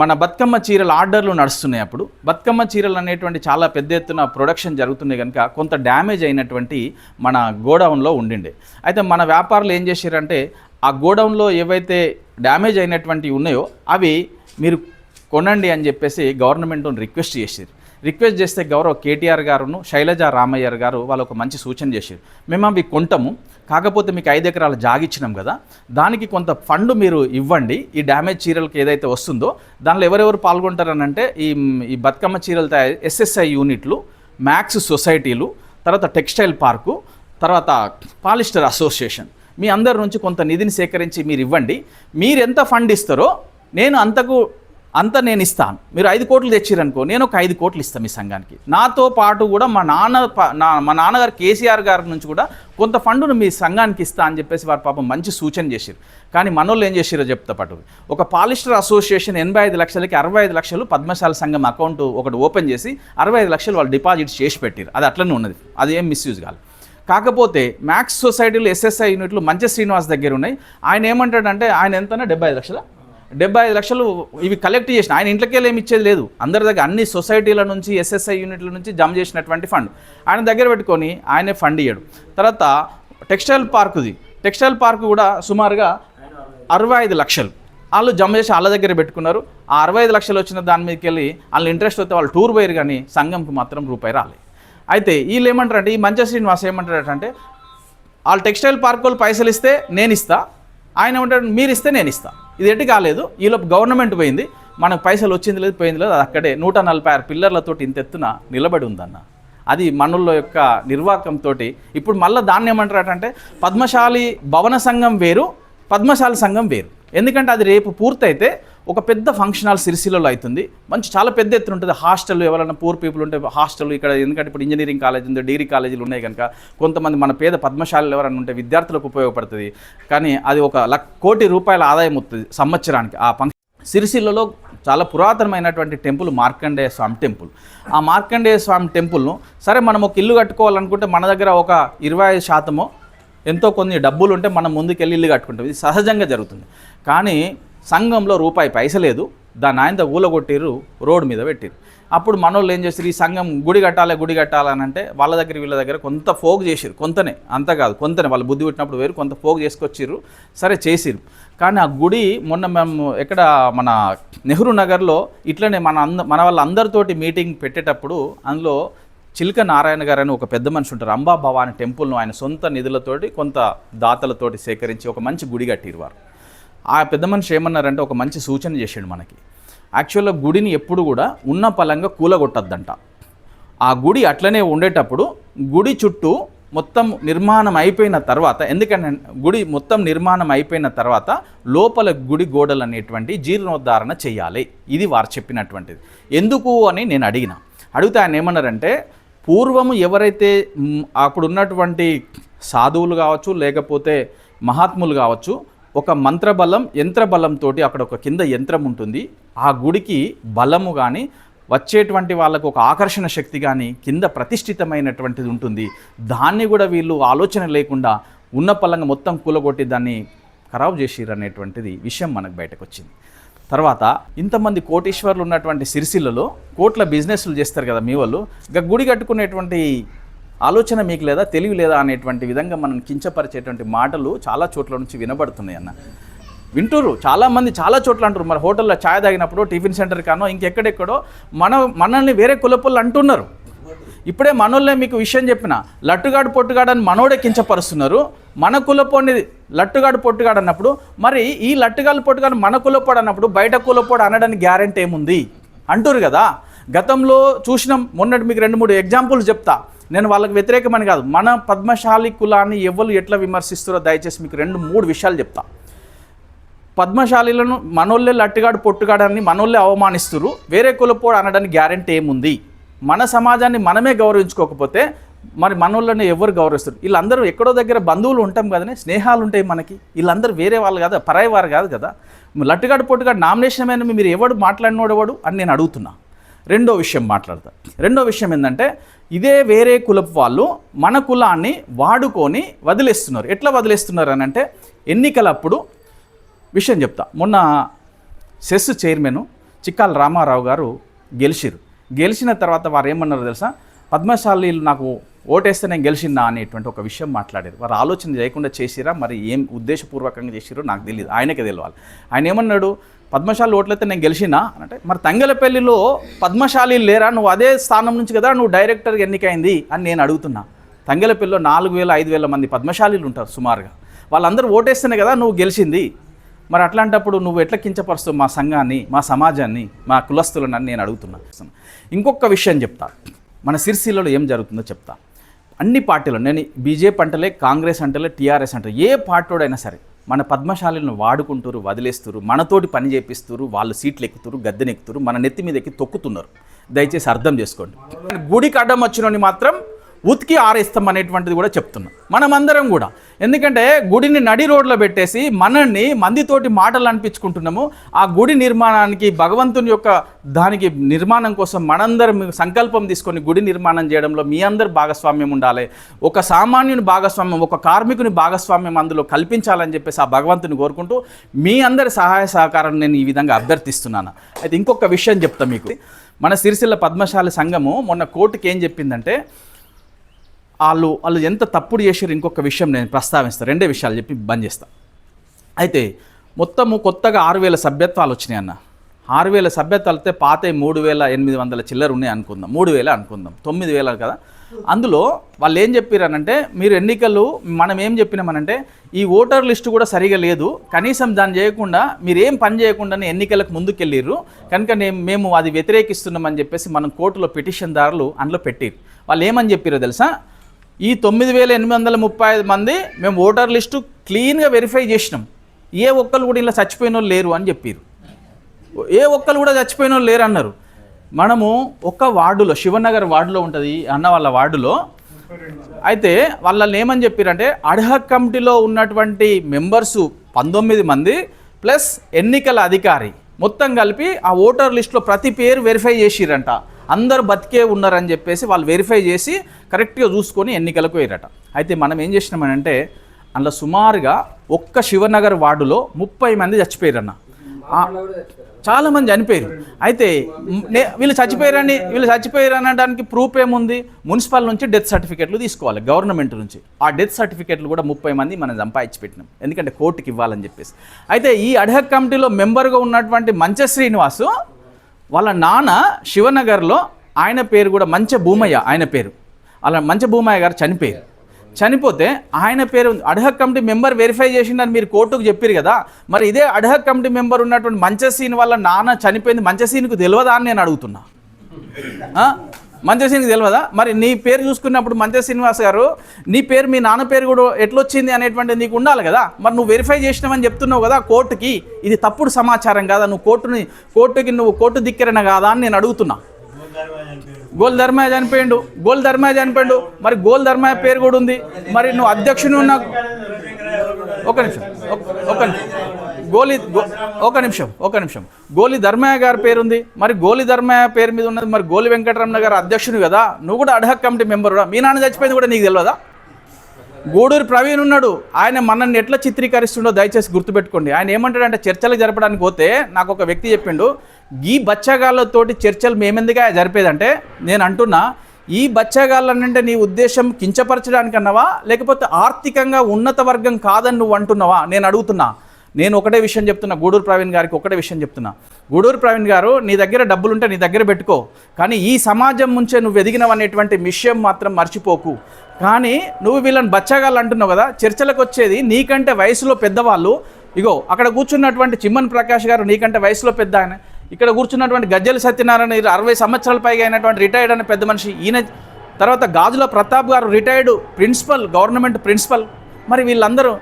మన బతుకమ్మ చీరల ఆర్డర్లు నడుస్తున్నాయి. అప్పుడు బతుకమ్మ చీరలు అనేటువంటి చాలా పెద్ద ఎత్తున ప్రొడక్షన్ జరుగుతున్నాయి కనుక కొంత డ్యామేజ్ అయినటువంటి మన గోడౌన్లో ఉండిండే. అయితే మన వ్యాపారులు ఏం చేశారంటే ఆ గోడౌన్లో ఏవైతే డ్యామేజ్ అయినటువంటి ఉన్నాయో అవి మీరు కొనండి అని చెప్పేసి గవర్నమెంట్ని రిక్వెస్ట్ చేస్తే గౌరవ కేటీఆర్ గారును శైలజ రామయ్య గారు వాళ్ళు ఒక మంచి సూచన చేశారు. మేము అవి కొంటాము, కాకపోతే మీకు 5 ఎకరాల జాగిచ్చినాం కదా, దానికి కొంత ఫండ్ మీరు ఇవ్వండి. ఈ డ్యామేజ్ చీరలకు ఏదైతే వస్తుందో దానిలో ఎవరెవరు పాల్గొంటారనంటే ఈ బతుకమ్మ చీరలు తయారు SSI యూనిట్లు, మ్యాక్స్ సొసైటీలు, తర్వాత టెక్స్టైల్ పార్కు, తర్వాత పాలిస్టర్ అసోసియేషన్, మీ అందరి నుంచి కొంత నిధిని సేకరించి మీరు ఇవ్వండి. మీరు ఎంత ఫండ్ ఇస్తారో అంత నేను ఇస్తాను. మీరు 5 కోట్లు తెచ్చిరనుకో, నేను ఒక 5 కోట్లు ఇస్తాను మీ సంఘానికి. నాతో పాటు కూడా మా నాన్నగారు కేసీఆర్ గారి నుంచి కూడా కొంత ఫండును మీ సంఘానికి ఇస్తా అని చెప్పేసి వారు పాపం మంచి సూచన చేశారు. కానీ మనోళ్ళు ఏం చేసారో చెప్తా పాటు ఒక పాలిస్టర్ అసోసియేషన్ 85 లక్షలకి 65 లక్షలు పద్మశాల సంఘం అకౌంట్ ఒకటి ఓపెన్ చేసి 65 లక్షలు వాళ్ళు డిపాజిట్ చేసి పెట్టారు. అది అట్లనే ఉన్నది, అది ఏం మిస్యూజ్ కాదు. కాకపోతే మ్యాక్స్ సొసైటీలు SSI యూనిట్లు మంచి శ్రీనివాస్ దగ్గర ఉన్నాయి. ఆయన ఏమంటాడంటే ఆయన ఎంతనా 75 లక్షలు ఇవి కలెక్ట్ చేసిన ఆయన ఇంట్లోకెళ్ళి ఏమి ఇచ్చేది లేదు. అందరి దగ్గర అన్ని సొసైటీల నుంచి SSI యూనిట్ల నుంచి జమ చేసినటువంటి ఫండ్ ఆయన దగ్గర పెట్టుకొని ఆయనే ఫండ్ ఇయ్యడు. తర్వాత టెక్స్టైల్ పార్కు కూడా సుమారుగా 65 లక్షలు వాళ్ళు జమ చేసి వాళ్ళ దగ్గర పెట్టుకున్నారు. ఆ 65 లక్షలు వచ్చిన దాని మీదకి వెళ్ళి వాళ్ళు ఇంట్రెస్ట్ వస్తే వాళ్ళు టూర్ పోయారు, కానీ సంఘంకి మాత్రం రూపాయి రాలేదు. అయితే వీళ్ళు ఏమంటారంటే ఈ మంచి శ్రీనివాస్ ఏమంటారంటే వాళ్ళు టెక్స్టైల్ పార్క్ వాళ్ళు పైసలు ఇస్తే నేను ఇస్తా, ఆయన ఏమంటాడు మీరు ఇస్తే నేను ఇస్తా. ఇది ఎట్టి కాలేదు, ఈలోపు గవర్నమెంట్ పోయింది, మనకు పైసలు వచ్చింది లేదు పోయింది లేదు, అది అక్కడే 146 పిల్లర్లతో ఇంత ఎత్తున నిలబడి ఉందన్న. అది మనల యొక్క నిర్వాహకంతో ఇప్పుడు మళ్ళీ దాన్ని ఏమంటారంటే పద్మశాలి భవన సంఘం వేరు, పద్మశాలి సంఘం వేరు. ఎందుకంటే అది రేపు పూర్తయితే ఒక పెద్ద ఫంక్షన్ హాల్ సిరిసిల్లలో అవుతుంది, మంచి చాలా పెద్ద ఎత్తున ఉంటుంది. హాస్టల్ ఎవరైనా పూర్ పీపుల్ ఉంటే హాస్టల్ ఇక్కడ, ఎందుకంటే ఇప్పుడు ఇంజనీరింగ్ కాలేజ్ ఉంది, డిగ్రీ కాలేజీలు ఉన్నాయి కనుక కొంతమంది మన పేద పద్మశాలలు ఎవరైనా ఉంటే విద్యార్థులకు ఉపయోగపడుతుంది. కానీ అది 1 కోటి రూపాయల ఆదాయం వస్తుంది సంవత్సరానికి. ఆ ఫంక్షన్ సిరిసిల్లలో చాలా పురాతనమైనటువంటి టెంపుల్ మార్కండేయ స్వామి టెంపుల్. ఆ మార్కండేయ స్వామి టెంపుల్ను సరే మనం ఒక ఇల్లు కట్టుకోవాలనుకుంటే మన దగ్గర ఒక 25% ఎంతో కొన్ని డబ్బులు ఉంటే మనం ముందుకెళ్ళి ఇల్లు కట్టుకుంటాం, ఇది సహజంగా జరుగుతుంది. కానీ సంఘంలో రూపాయి పైస లేదు, దాన్ని ఆయన ఊలగొట్టిర్రు, రోడ్డు మీద పెట్టిర్రు. అప్పుడు మనోళ్ళు ఏం చేస్తారు, ఈ సంఘం గుడి కట్టాలని అంటే వాళ్ళ దగ్గర వీళ్ళ దగ్గర కొంత ఫోక్ చేసిరు, కొంతనే అంత కాదు కొంతనే వాళ్ళు బుద్ధి పెట్టినప్పుడు వేరు కొంత ఫోక్ చేసుకొచ్చిర్రు, సరే చేసిరు. కానీ ఆ గుడి మొన్న మేము ఎక్కడ మన నెహ్రూ నగర్లో ఇట్లనే మన వాళ్ళందరితోటి మీటింగ్ పెట్టేటప్పుడు అందులో చిల్క నారాయణ గారు అని ఒక పెద్ద మనిషి ఉంటారు, అంబా భవాని టెంపుల్ను ఆయన సొంత నిధులతోటి కొంత దాతలతోటి సేకరించి ఒక మంచి గుడి కట్టిరు వారు. ఆ పెద్ద మనిషి ఏమన్నారంటే ఒక మంచి సూచన చేసాడు మనకి. యాక్చువల్గా గుడిని ఎప్పుడు కూడా ఉన్న పలంగా కూలగొట్టద్దంట. ఆ గుడి అట్లనే ఉండేటప్పుడు గుడి చుట్టూ మొత్తం నిర్మాణం అయిపోయిన తర్వాత, ఎందుకంటే గుడి మొత్తం నిర్మాణం అయిపోయిన తర్వాత లోపల గుడి గోడలు అనేటువంటి జీర్ణోద్ధారణ చేయాలి. ఇది వారు చెప్పినటువంటిది. ఎందుకు అని నేను అడిగితే ఆయన ఏమన్నారంటే పూర్వము ఎవరైతే అప్పుడు ఉన్నటువంటి సాధువులు కావచ్చు లేకపోతే మహాత్ములు కావచ్చు, ఒక మంత్రబలం యంత్రబలంతో అక్కడ ఒక కింద యంత్రం ఉంటుంది, ఆ గుడికి బలము కానీ వచ్చేటువంటి వాళ్ళకు ఒక ఆకర్షణ శక్తి కానీ కింద ప్రతిష్ఠితమైనటువంటిది ఉంటుంది. దాన్ని కూడా వీళ్ళు ఆలోచన లేకుండా ఉన్న పలంగా మొత్తం కూలగొట్టి దాన్ని ఖరాబ్ చేసిర్రు అనేటువంటిది విషయం మనకు బయటకు వచ్చింది. తర్వాత ఇంతమంది కోటీశ్వర్లు ఉన్నటువంటి సిరిసిల్లలో కోట్ల బిజినెస్లు చేస్తారు కదా మీ వాళ్ళు, ఇక గుడి కట్టుకునేటువంటి ఆలోచన మీకు లేదా, తెలివి లేదా అనేటువంటి విధంగా మనం కించపరిచేటువంటి మాటలు చాలా చోట్ల నుంచి వినబడుతున్నాయి అన్న. వింటురు చాలామంది చాలా చోట్ల అంటారు. మరి హోటల్లో ఛాయ్ తాగినప్పుడు టిఫిన్ సెంటర్ కానో ఇంకెక్కడెక్కడో మనల్ని వేరే కులపులు అంటున్నారు. ఇప్పుడే మనోళ్ళే మీకు విషయం చెప్పిన, లట్టుగాడు పొట్టుగాడు అని మనోడే కించపరుస్తున్నారు. మన కులపోడిని లట్టుగాడు పొట్టుగాడు అన్నప్పుడు మరి ఈ లట్టుగాడు పొట్టుగాడు మన కులపోడు అన్నప్పుడు బయట కులపోడు అనడానికి గ్యారెంటీ ఏముంది అంటారు కదా. గతంలో చూసినాం, మొన్నటి మీకు 2-3 ఎగ్జాంపుల్స్ చెప్తా. నేను వాళ్ళకి వ్యతిరేకమని కాదు, మన పద్మశాలి కులాన్ని ఎవరు ఎట్లా విమర్శిస్తారో దయచేసి మీకు 2-3 విషయాలు చెప్తా. పద్మశాలీలను మనోళ్ళే లట్టుగాడు పొట్టుగాడని మనోళ్ళే అవమానిస్తున్నారు, వేరే కులపోడు అనడానికి గ్యారెంటీ ఏముంది? మన సమాజాన్ని మనమే గౌరవించుకోకపోతే మరి మనోళ్ళని ఎవరు గౌరవిస్తారు? వీళ్ళందరూ ఎక్కడో దగ్గర బంధువులు ఉంటాం కదనే, స్నేహాలు ఉంటాయి మనకి. వీళ్ళందరూ వేరే వాళ్ళు కదా, పరాయి వారు కాదు కదా. లట్టుగాడు పొట్టుగాడు నామినేషన్ అయిన మీరు ఎవడు మాట్లాడినోడెవడు అని నేను అడుగుతున్నా. రెండో విషయం మాట్లాడతా. రెండో విషయం ఏంటంటే ఇదే వేరే కులపు వాళ్ళు మన కులాన్ని వాడుకొని వదిలేస్తున్నారు. ఎట్లా వదిలేస్తున్నారు అని అంటే ఎన్నికలప్పుడు విషయం చెప్తా. మొన్న సెస్ చైర్మన్ చిక్కాల రామారావు గారు గెలిచిన తర్వాత వారు ఏమన్నారో తెలుసా, పద్మశాలీలు నాకు ఓటేస్తే నేను గెలిచినా అనేటువంటి ఒక విషయం మాట్లాడారు. వారు ఆలోచన చేయకుండా చేసిరా, మరి ఏం ఉద్దేశపూర్వకంగా చేసిరో నాకు తెలియదు, ఆయనకే తెలియాలి. ఆయన ఏమన్నాడు, పద్మశాలి ఓట్లయితే నేను గెలిచినా అంటే, మరి తంగలపల్లిలో పద్మశాలీలు లేరా, నువ్వు అదే స్థానం నుంచి కదా నువ్వు డైరెక్టర్గా ఎన్నికైంది అని నేను అడుగుతున్నా. తంగలపల్లిలో 4,000-5,000 మంది పద్మశాలీలు ఉంటారు సుమారుగా, వాళ్ళందరూ ఓటేస్తేనే కదా నువ్వు గెలిచింది. మరి అట్లాంటప్పుడు నువ్వు ఎట్లా కించపరుస్తావు మా సంఘాన్ని, మా సమాజాన్ని, మా కులస్తులను అని నేను అడుగుతున్నా. ఇంకొక విషయం చెప్తా, మన సిరిసిల్లలో ఏం జరుగుతుందో చెప్తా. అన్ని పార్టీలు, నేను బీజేపీ అంటలే, కాంగ్రెస్ అంటలే, టీఆర్ఎస్ అంటలే, ఏ పార్టీడైనా సరే మన పద్మశాలీలను వాడుకుంటారు, వదిలేస్తారు, మనతోటి పని చేపిస్తారు, వాళ్ళు సీట్లు ఎక్కుతారు, గద్దెనెక్కుతారు, మన నెత్తి మీద ఎక్కి తొక్కుతున్నారు. దయచేసి అర్థం చేసుకోండి. గుడికి అడ్డం వచ్చినోని మాత్రం ఉతికి ఆరేస్తాం అనేటువంటిది కూడా చెప్తున్నాం మనమందరం కూడా. ఎందుకంటే గుడిని నడి రోడ్లో పెట్టేసి మనల్ని మందితోటి మాటలు అనిపించుకుంటున్నాము. ఆ గుడి నిర్మాణానికి, భగవంతుని యొక్క దానికి నిర్మాణం కోసం మనందరం సంకల్పం తీసుకొని గుడి నిర్మాణం చేయడంలో మీ అందరు భాగస్వామ్యం ఉండాలి. ఒక సామాన్యుని భాగస్వామ్యం, ఒక కార్మికుని భాగస్వామ్యం అందులో కల్పించాలని చెప్పేసి ఆ భగవంతుని కోరుకుంటూ మీ అందరి సహాయ సహకారాన్ని నేను ఈ విధంగా అభ్యర్థిస్తున్నాను. అయితే ఇంకొక విషయం చెప్తా మీకు. మన సిరిసిల్ల పద్మశాలి సంఘము మొన్న కోర్టుకి ఏం చెప్పిందంటే, వాళ్ళు ఎంత తప్పుడు చేసారు. ఇంకొక విషయం నేను ప్రస్తావిస్తాను, రెండే విషయాలు చెప్పి బంద్ చేస్తా. అయితే మొత్తము కొత్తగా 6,000 సభ్యత్వాలు వచ్చినాయి అన్న. 6,000 సభ్యత్వాలు అయితే పాత 3,800 చిల్లర ఉన్నాయి అనుకుందాం, 3,000 అనుకుందాం, 9,000 కదా. అందులో వాళ్ళు ఏం చెప్పారనంటే, మీరు ఎన్నికలు మనం ఏం చెప్పినామనంటే, ఈ ఓటర్ లిస్టు కూడా సరిగా లేదు, కనీసం దాన్ని చేయకుండా మీరు ఏం పని చేయకుండానే ఎన్నికలకు ముందుకెళ్ళిర్రు కనుక మేము అది వ్యతిరేకిస్తున్నామని చెప్పేసి మనం కోర్టులో పిటిషన్దారులు అందులో పెట్టిరు. వాళ్ళు ఏమని చెప్పారో తెలుసా, ఈ 9,835 మంది మేము ఓటర్ లిస్టు క్లీన్గా వెరిఫై చేసినాం, ఏ ఒక్కరు కూడా ఇలా చచ్చిపోయిన వాళ్ళు లేరు అని చెప్పారు. ఏ ఒక్కరు కూడా చచ్చిపోయిన వాళ్ళు లేరు అన్నారు. మనము ఒక వార్డులో, శివనగర్ వార్డులో ఉంటుంది అన్న వాళ్ళ వార్డులో, అయితే వాళ్ళని ఏమని చెప్పారంటే, అడ్హక్ కమిటీలో ఉన్నటువంటి మెంబర్సు 19 మంది ప్లస్ ఎన్నికల అధికారి మొత్తం కలిపి ఆ ఓటర్ లిస్టులో ప్రతి పేరు వెరిఫై చేసిరంట. అందరు బతికే ఉన్నారని చెప్పేసి వాళ్ళు వెరిఫై చేసి కరెక్ట్గా చూసుకొని ఎన్నికలకు పోయారట. అయితే మనం ఏం చేసినామనంటే, అందులో సుమారుగా ఒక్క శివనగర్ వార్డులో 30 మంది చచ్చిపోయారన్న. చాలామంది చనిపోయారు. అయితే వీళ్ళు చచ్చిపోయారు అనడానికి ప్రూఫ్ ఏముంది, మున్సిపల్ నుంచి డెత్ సర్టిఫికెట్లు తీసుకోవాలి, గవర్నమెంట్ నుంచి. ఆ డెత్ సర్టిఫికెట్లు కూడా 30 మంది మనం సంపాదించి పెట్టినాం, ఎందుకంటే కోర్టుకి ఇవ్వాలని చెప్పేసి. అయితే ఈ అడ్హక్ కమిటీలో మెంబర్గా ఉన్నటువంటి మంచ శ్రీనివాసు వాళ్ళ నాన్న శివనగర్లో, ఆయన పేరు కూడా మంచ భూమయ్య, ఆయన పేరు అలా మంచ భూమయ్య గారు చనిపోతే ఆయన పేరు అడ్హక్ కమిటీ మెంబర్ వెరిఫై చేసిందని మీరు కోర్టుకు చెప్పారు కదా. మరి ఇదే అడ్హక్ కమిటీ మెంబర్ ఉన్నటువంటి మంచసీన్ వాళ్ళ నాన్న చనిపోయింది మంచసీన్కు తెలియదా అని నేను అడుగుతున్నా. మంచసీన్కి తెలియదా? మరి నీ పేరు చూసుకున్నప్పుడు మంచ శ్రీనివాస్ గారు, నీ పేరు మీ నాన్న పేరు కూడా ఎట్లొచ్చింది అనేటువంటిది నీకు ఉండాలి కదా. మరి నువ్వు వెరిఫై చేసినావని చెప్తున్నావు కదా కోర్టుకి, ఇది తప్పుడు సమాచారం కాదా? నువ్వు కోర్టు దిక్కెరన కాదా అని నేను అడుగుతున్నా. గోల్ ధర్మయ్య చనిపోయిండు, మరి గోల్ ధర్మయ్య పేరు కూడా ఉంది. మరి నువ్వు అధ్యక్షుని ఉన్న ఒక నిమిషం గోలి ధర్మయ్య గారి పేరుంది, మరి గోలి ధర్మయ్య పేరు మీద ఉన్నది, మరి గోలి వెంకటరమణ గారు అధ్యక్షుని కదా, నువ్వు కూడా అడ్హక్ కమిటీ మెంబర్ కూడా. మీ నాన్న చచ్చిపోయింది కూడా నీకు తెలియదా? గూడూరు ప్రవీణ్ ఉన్నాడు, ఆయన మనల్ని ఎట్లా చిత్రీకరిస్తుండో దయచేసి గుర్తుపెట్టుకోండి. ఆయన ఏమంటాడంటే, చర్చలు జరపడానికి పోతే నాకు ఒక వ్యక్తి చెప్పిండు, ఈ బచ్చగాళ్ళతోటి చర్చలు మేమెందుగా జరిపేదంటే, నేను అంటున్నా, ఈ బచ్చగాళ్ళనంటే నీ ఉద్దేశం కించపరచడానికి అన్నవా, లేకపోతే ఆర్థికంగా ఉన్నత వర్గం కాదని నువ్వు అంటున్నావా నేను అడుగుతున్నా. నేను ఒకటే విషయం చెప్తున్నా, గూడూరు ప్రవీణ్ గారికి ఒకటే విషయం చెప్తున్నా. గూడూరు ప్రవీణ్ గారు, నీ దగ్గర డబ్బులుంటే నీ దగ్గర పెట్టుకో, కానీ ఈ సమాజం నుంచే నువ్వు ఎదిగినవనేటువంటి విషయం మాత్రం మర్చిపోకు. కానీ నువ్వు వీళ్ళని బచ్చగాళ్ళు అంటున్నావు కదా, చర్చలకు వచ్చేది నీకంటే వయసులో పెద్దవాళ్ళు. ఇగో అక్కడ కూర్చున్నటువంటి చిమ్మన్ ప్రకాష్ గారు నీకంటే వయసులో పెద్ద ఆయన, ఇక్కడ కూర్చున్నటువంటి గజ్జల సత్యనారాయణ 60 సంవత్సరాల పైగా అయినటువంటి రిటైర్డ్ అనే పెద్ద మనిషి ఈయన, తర్వాత గాజుల ప్రతాప్ గారు రిటైర్డ్ ప్రిన్సిపల్, గవర్నమెంట్ ప్రిన్సిపల్. మరి వీళ్ళందరూ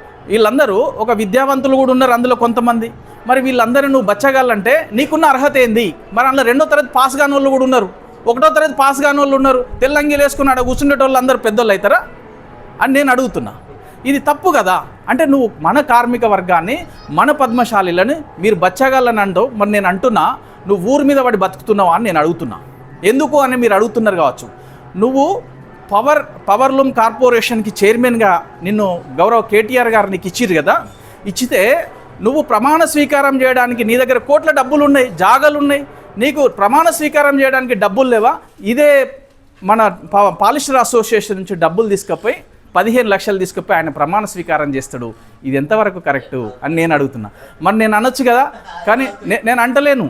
ఒక విద్యావంతులు కూడా ఉన్నారు అందులో కొంతమంది. మరి వీళ్ళందరూ నువ్వు బచ్చగాళ్ళంటే నీకున్న అర్హత ఏంది? మరి అందులో 2వ తరగతి పాస్ కాని వాళ్ళు కూడా ఉన్నారు, 1వ తరగతి పాస్ కాని వాళ్ళు ఉన్నారు. తెల్లంగిలు వేసుకుని అక్కడ కూర్చునేటోళ్ళు అందరూ పెద్దోళ్ళు అవుతారా అని నేను అడుగుతున్నా. ఇది తప్పు కదా. అంటే నువ్వు మన కార్మిక వర్గాన్ని, మన పద్మశాలీలని మీరు బచ్చగాళ్ళని అంటావు. మరి నేను అంటున్నా, నువ్వు ఊరి మీద పడి బతుకుతున్నావా అని నేను అడుగుతున్నా. ఎందుకు అని మీరు అడుగుతున్నారు కావచ్చు. నువ్వు పవర్లూమ్ కార్పొరేషన్కి చైర్మన్గా నిన్ను గౌరవ కేటీఆర్ గారు నీకు ఇచ్చిరు కదా, ఇచ్చితే నువ్వు ప్రమాణ స్వీకారం చేయడానికి నీ దగ్గర కోట్ల డబ్బులు ఉన్నాయి, జాగాలు ఉన్నాయి, నీకు ప్రమాణ స్వీకారం చేయడానికి డబ్బులు లేవా? ఇదే మన పాలిస్టర్ అసోసియేషన్ నుంచి డబ్బులు తీసుకుపోయి 15 లక్షలు తీసుకుపోయి ఆయన ప్రమాణ స్వీకారం చేస్తాడు. ఇది ఎంతవరకు కరెక్టు అని నేను అడుగుతున్నా. మరి నేను అనొచ్చు కదా, కానీ నేను అంటలేను.